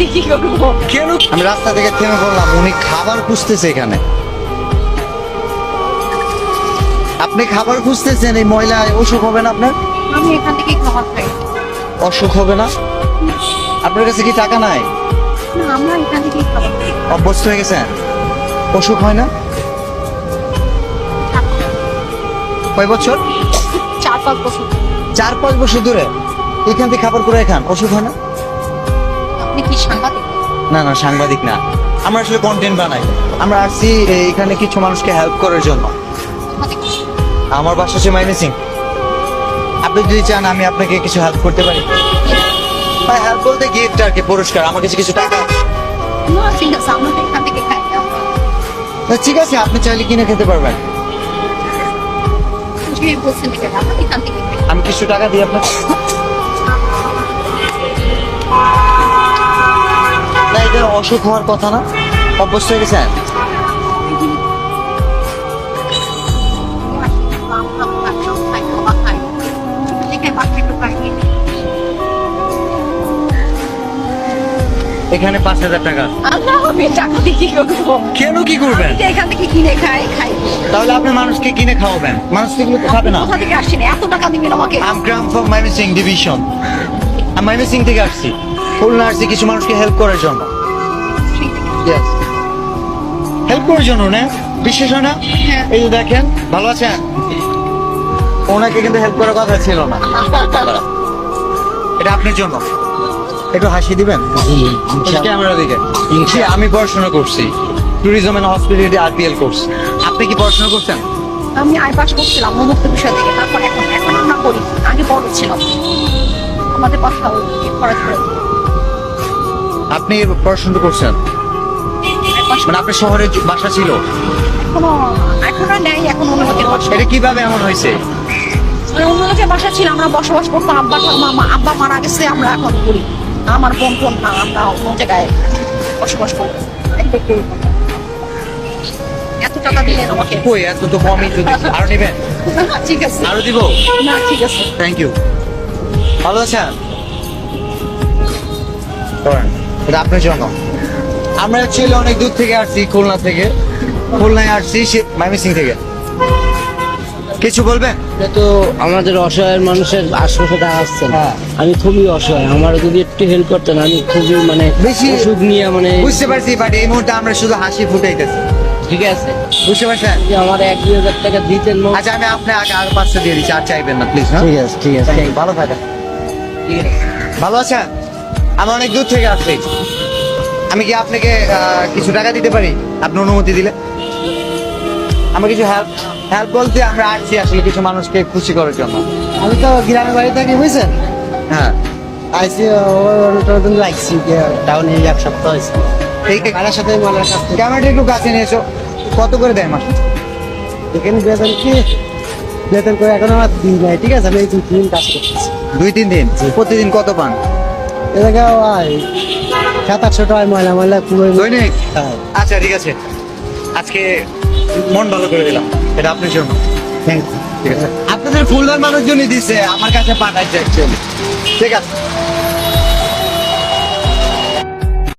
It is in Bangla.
দিয়ে কি করবো? কেন? আমি রাস্তা থেকে থেমে বললাম উনি খাবার খুঁজতেছে এখানে। আপনি খাবার খুঁজতেছেন, এই মহিলা অসুখ হবে না আপনার? আমি এখান থেকে খাবার খাই। অসুখ হবে না? আপনার কাছে কি টাকা নাই? না, আমরা এখান থেকে খাবার খাই। অভ্যস্ত হয়ে গেছেন, অসুখ হয় না? কয় বছর? 4-5 বছর। 4-5 বছর ধরে এখান থেকে খাবার করে খান, অসুখ হয় না? আপনি কি সাংবাদিক? না না, সাংবাদিক না, আমরা আসলে কন্টেন্ট বানাই। আমরা আসছি এখানে কিছু মানুষকে হেল্প করার জন্য। কোথা থেকে? আমার বাসা হচ্ছে মাইমিসিং। আপনি যদি চান আমি আপনাকে কিছু হেল্প করতে পারি। ভাই হেল্প বলতে গিফট আর কি, পুরস্কার, আমার কাছে কিছু টাকা। না, ঠিক আছে, আমরা তো এখান থেকে খাই। ঠিক আছে, আপনি চাইলে কিনে খেতে পারবেন। যে বলছেন এটা, আমরা এখান থেকে খাই। আমি কিছু টাকা দিই আপনাকে। না, এটা অসুখ হওয়ার কথা না, অভ্যস্ত হয়ে গেছেন। এখানে 5,000 টাকা। আল্লাহ, আমি টাকা দিয়ে কি করবো? কেন কি করবেন? আমি তো এখান থেকে কিনে খাই। তাহলে আপনি মানুষকে কিনে খাওয়াবেন, মানুষ এগুলো তো খাবে না। কোথা থেকে আসছেন? এত টাকা দিবেন আমাকে? আম গ্রাম ফ্রম মাইমিসিং ডিভিশন। আমি মাইমিসিং থেকে আসছি, খুলনা আসছি কিছু মানুষকে হেল্প করার জন্য। হেল্প করার জন্য না, বিশেষ হয় না? হ্যাঁ। এই যে দেখেন, ভালো আছেন? ওনাকে কিন্তু হেল্প করার কথা ছিল না। এটা আপনার জন্য, একটু হাসি দিবেন ক্যামেরা দিকে। আমি পড়াশোনা করছি tourism and hospitality RPL course. আপনি কি পড়াশোনা করছেন? আমি আই পাস করছিলাম মুক্ত বিষয় থেকে, তারপর এখন আমরা করি। আগে বড় ছিলাম, আমাদের কথা খরচ করে আপনি পড়াশোনা করছেন মানে আপনার শহরে বাসা ছিল? এখন আর নেই, এখন অন্য লোকের বাসা। এটা কিভাবে এমন হয়েছে? মানে অন্য লোকের বাসা ছিল, আমরা বসবাস করতাম। আব্বা মারা গেছে, আমরা এখন করি। আমার বোন না, আমরা অন্য জায়গায় বসবাস করি। এত টাকা দিলেন আমাকে? কই, এত তো কমই তো দিচ্ছি। আরো নেবেন? ঠিক আছে, আরো দিব? না ঠিক আছে। Thank you. ভালো আছেন? করেন। এটা আপনার জন্য। আমরা অ্যাকচুয়ালি অনেক দূর থেকে আসছি, খুলনা থেকে। খুলনায় আসছি মাইমিসিং থেকে। কিছু বলবেন? এটা তো আমাদের অসহায় মানুষের আশেপাশে টাকা আসছে না। হ্যাঁ। আমি খুবই অসহায়, আমার যদি একটু হেল্প করতেন, আমি খুবই মানে বেশি ওষুধ নিয়ে মানে বুঝতে পারছি, বাট এই মুহূর্তে আমরা শুধু হাসি ফুটাইতেছি। ঠিক আছে, বুঝতে পারছেন? যদি আমার 1-2 হাজার টাকা দিতেন আচ্ছা, আমি আপনি আগে আর 500 দিয়ে দিচ্ছি, আর চাইবেন না প্লিজ। ঠিক আছে, ঠিক আছে। ভালো থাকেন। ভালো আছেন? আমি অনেক দূর থেকে আসছি। আমি কি আপনাকে কিছু টাকা দিতে পারি, আপনি অনুমতি দিলে? আমার কিছু হেল্প বলতে আমরা আসছি আসলে কিছু মানুষকে খুশি করার জন্য। আমি তো গ্রামের বাড়ি থাকি, বুঝছেন? হ্যাঁ, আইসি লাগছি টাউনে 1 সপ্তাহ হয়েছে। এই কারার সাথে মালার কাছ থেকে ক্যামেরাটা একটু কাছে নিয়েছো। কত করে দেয় মাস? এখানে বেতন করে এখন আমার দিন নাই। ঠিক আছে, আমি এই 2-3 দিন কাজ করতেছি। 2-3 দিন? প্রতিদিন কত পান? এ জায়গায় 700-800 টাকায় ময়লা পুরো দৈনিক? হ্যাঁ। আচ্ছা ঠিক আছে, আজকে মন ভালো করে দিলাম, এটা আপনার জন্য। Thank you. ঠিক আছে, আপনাদের খুলনার মানুষজনই দিছে, আমার কাছে পাঠাইছে অ্যাকচুয়ালি। ঠিক আছে।